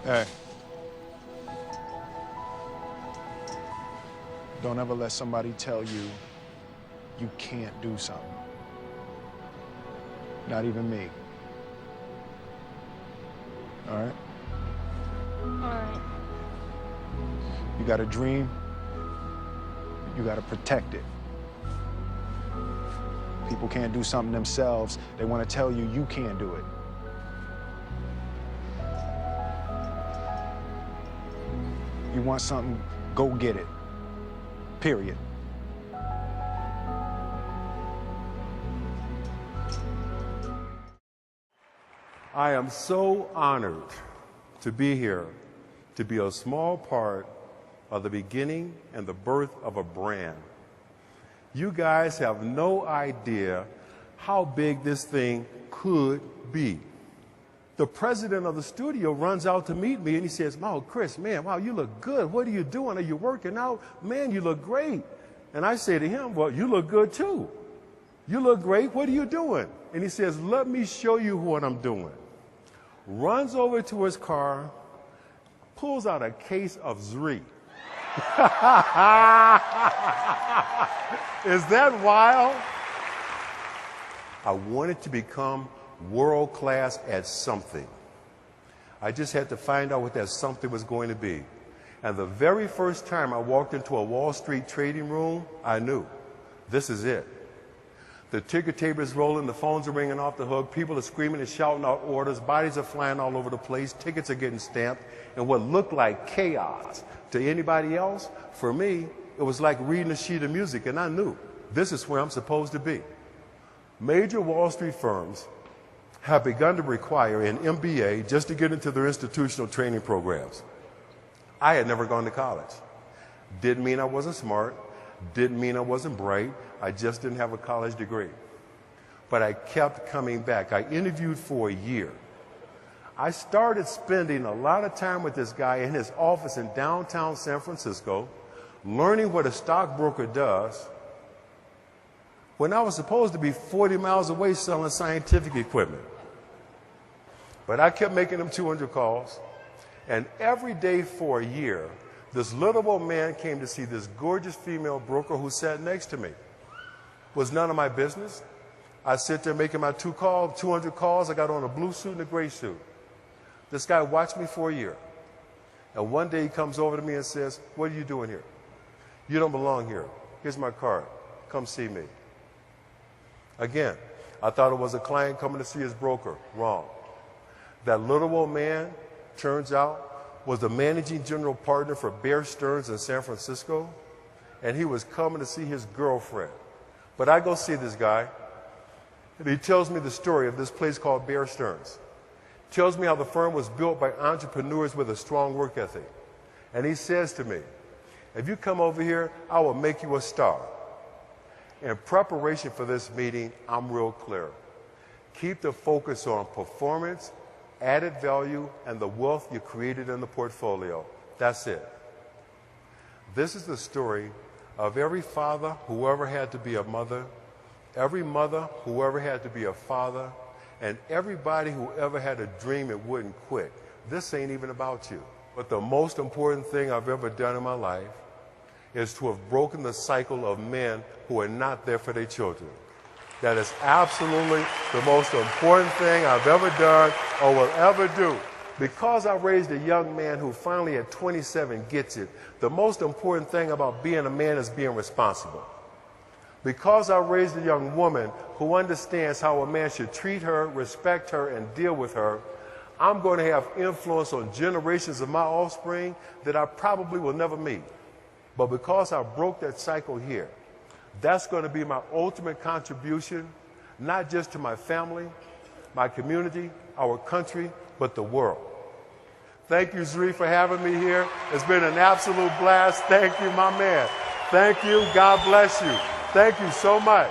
Hey. Don't ever let somebody tell you you can't do something. Not even me. All right? All right. You got a dream, you got to protect it. People can't do something themselves. They want to tell you you can't do it. You want something, go get it. Period. I am so honored to be here, to be a small part of the beginning and the birth of a brand. You guys have no idea how big this thing could be. The president of the studio runs out to meet me and he says, "Wow, Chris, man, wow, you look good. What are you doing? Are you working out? Man, you look great." And I say to him, "Well, you look good too. You look great. What are you doing?" And he says, "Let me show you what I'm doing." Runs over to his car, pulls out a case of Zri. Is that wild? I wanted to become world class at something. I just had to find out what that something was going to be. And the very first time I walked into a Wall Street trading room, I knew this is it. The ticker tape is rolling, the phones are ringing off the hook, people are screaming and shouting out orders, bodies are flying all over the place, tickets are getting stamped, and what looked like chaos to anybody else, for me, it was like reading a sheet of music, and I knew this is where I'm supposed to be. Major Wall Street firms have begun to require an MBA just to get into their institutional training programs. I had never gone to college. Didn't mean I wasn't smart, didn't mean I wasn't bright, I just didn't have a college degree. But I kept coming back. I interviewed for a year. I started spending a lot of time with this guy in his office in downtown San Francisco, learning what a stockbroker does, when I was supposed to be 40 miles away selling scientific equipment. But I kept making them 200 calls, and every day for a year, this little old man came to see this gorgeous female broker who sat next to me. Was none of my business. I sit there making my 200 calls. I got on a blue suit and a gray suit. This guy watched me for a year. And one day he comes over to me and says, "What are you doing here? You don't belong here. Here's my card. Come see me." Again, I thought it was a client coming to see his broker. Wrong. That little old man, turns out, was the managing general partner for Bear Stearns in San Francisco, and he was coming to see his girlfriend. But I go see this guy, and he tells me the story of this place called Bear Stearns. Tells me how the firm was built by entrepreneurs with a strong work ethic. And he says to me, "If you come over here, I will make you a star." In preparation for this meeting, I'm real clear. Keep the focus on performance, added value, and the wealth you created in the portfolio. That's it. This is the story of every father who ever had to be a mother, every mother who ever had to be a father, and everybody who ever had a dream and wouldn't quit. This ain't even about you. But the most important thing I've ever done in my life is to have broken the cycle of men who are not there for their children. That is absolutely the most important thing I've ever done or will ever do. Because I raised a young man who finally at 27 gets it, the most important thing about being a man is being responsible. Because I raised a young woman who understands how a man should treat her, respect her, and deal with her, I'm going to have influence on generations of my offspring that I probably will never meet. But because I broke that cycle here, that's going to be my ultimate contribution, not just to my family, my community, our country, but the world. Thank you, Zri, for having me here. It's been an absolute blast. Thank you, my man. Thank you. God bless you. Thank you so much.